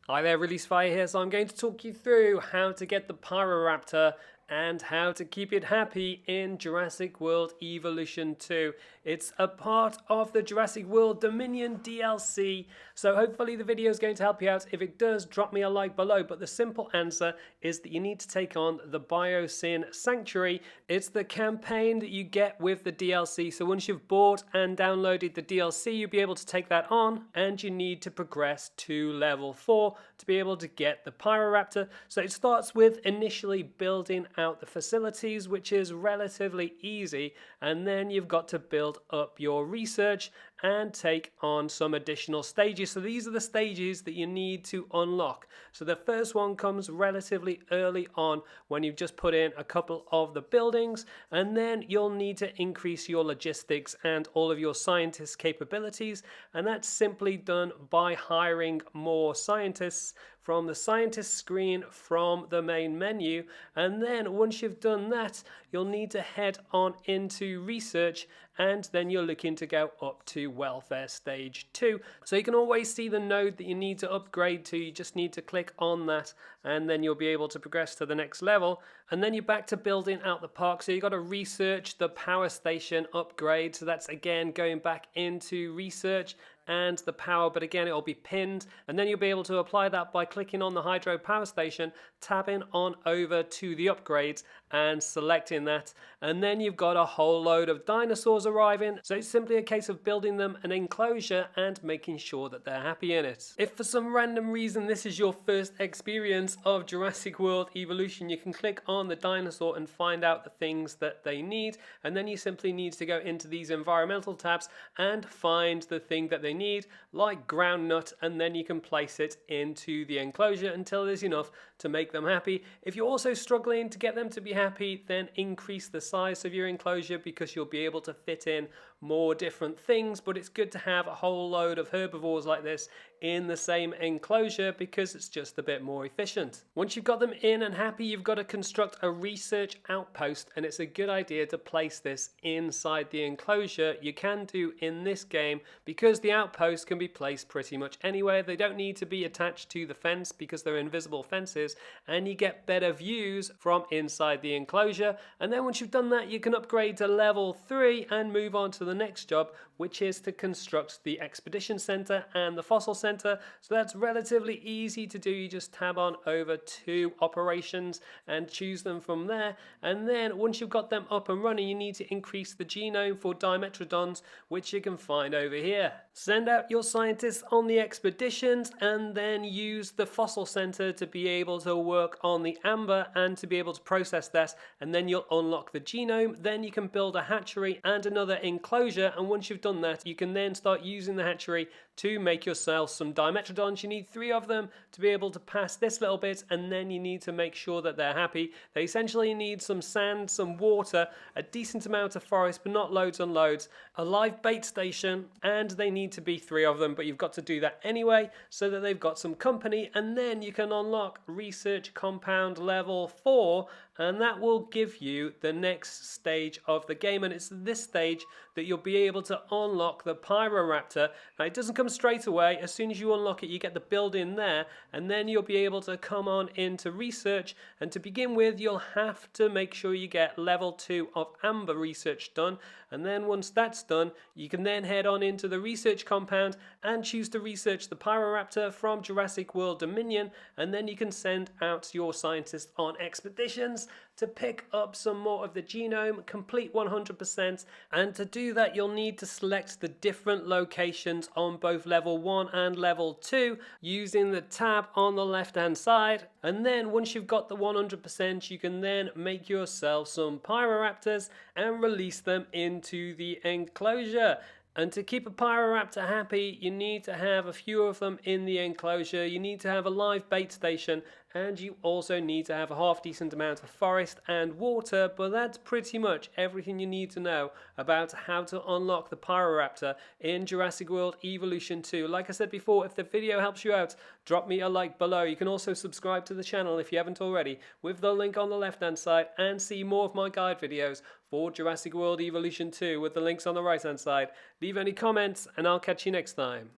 Hi there, Release Fire here. So I'm going to talk you through how to get the Pyroraptor and how to keep it happy in Jurassic World Evolution 2. It's a part of the Jurassic World Dominion DLC, so hopefully the video is going to help you out. If it does, drop me a like below, but the simple answer is that you need to take on the Biosyn Sanctuary. It's the campaign that you get with the DLC, so once you've bought and downloaded the DLC, you'll be able to take that on, and you need to progress to level 4 to be able to get the Pyroraptor. So it starts with initially building out the facilities, which is relatively easy, and then you've got to build up your research and take on some additional stages. So these are the stages that you need to unlock. So the first one comes relatively early on when you've just put in a couple of the buildings, and then you'll need to increase your logistics and all of your scientist capabilities, and that's simply done by hiring more scientists from the scientist screen from the main menu. And then once you've done that, you'll need to head on into research, and then you're looking to go up to welfare stage 2. So you can always see the node that you need to upgrade to. You just need to click on that, and then you'll be able to progress to the next level. And then you're back to building out the park. So you've got to research the power station upgrade. So that's again going back into research and the power, but again it'll be pinned, and then you'll be able to apply that by clicking on the hydro power station, tapping on over to the upgrades and selecting that, and then you've got a whole load of dinosaurs arriving. So it's simply a case of building them an enclosure and making sure that they're happy in it. If for some random reason this is your first experience of Jurassic World Evolution, you can click on the dinosaur and find out the things that they need, and then you simply need to go into these environmental tabs and find the thing that they need, like ground nut, and then you can place it into the enclosure until there's enough to make them happy. If you're also struggling to get them to be happy, then increase the size of your enclosure, because you'll be able to fit in more different things. But it's good to have a whole load of herbivores like this in the same enclosure because it's just a bit more efficient. Once you've got them in and happy, you've got to construct a research outpost, and it's a good idea to place this inside the enclosure. You can do in this game because the outpost can be placed pretty much anywhere. They don't need to be attached to the fence because they're invisible fences, and you get better views from inside the enclosure. And then once you've done that, you can upgrade to level 3 and move on to the next job, which is to construct the expedition center and the fossil center. So that's relatively easy to do. You just tab on over to operations and choose them from there, and then once you've got them up and running, you need to increase the genome for Dimetrodons, which you can find over here. Send out your scientists on the expeditions, and then use the fossil center to be able to work on the amber and to be able to process that, and then you'll unlock the genome. Then you can build a hatchery and another enclosure, and once you've done that, you can then start using the hatchery to make yourself some Dimetrodons. You need 3 of them to be able to pass this little bit, and then you need to make sure that they're happy. They essentially need some sand, some water, a decent amount of forest, but not loads and loads, a live bait station, and they need to be 3 of them, but you've got to do that anyway so that they've got some company. And then you can unlock research compound level 4, and that will give you the next stage of the game, and it's this stage that you'll be able to unlock the Pyroraptor. Now it doesn't come straight away. As soon as you unlock it, you get the building there, and then you'll be able to come on into research, and to begin with you'll have to make sure you get level 2 of amber research done, and then once that's done, you can then head on into the research compound and choose to research the Pyroraptor from Jurassic World Dominion, and then you can send out your scientists on expeditions to pick up some more of the genome, complete 100%, and to do that you'll need to select the different locations on both level 1 and level 2 using the tab on the left hand side. And then once you've got the 100%, you can then make yourself some Pyroraptors and release them into the enclosure. And to keep a Pyroraptor happy, you need to have a few of them in the enclosure. You need to have a live bait station, and you also need to have a half decent amount of forest and water. But that's pretty much everything you need to know about how to unlock the Pyroraptor in Jurassic World Evolution 2. Like I said before, if the video helps you out, drop me a like below. You can also subscribe to the channel if you haven't already with the link on the left hand side, and see more of my guide videos for Jurassic World Evolution 2 with the links on the right hand side. Leave any comments and I'll catch you next time.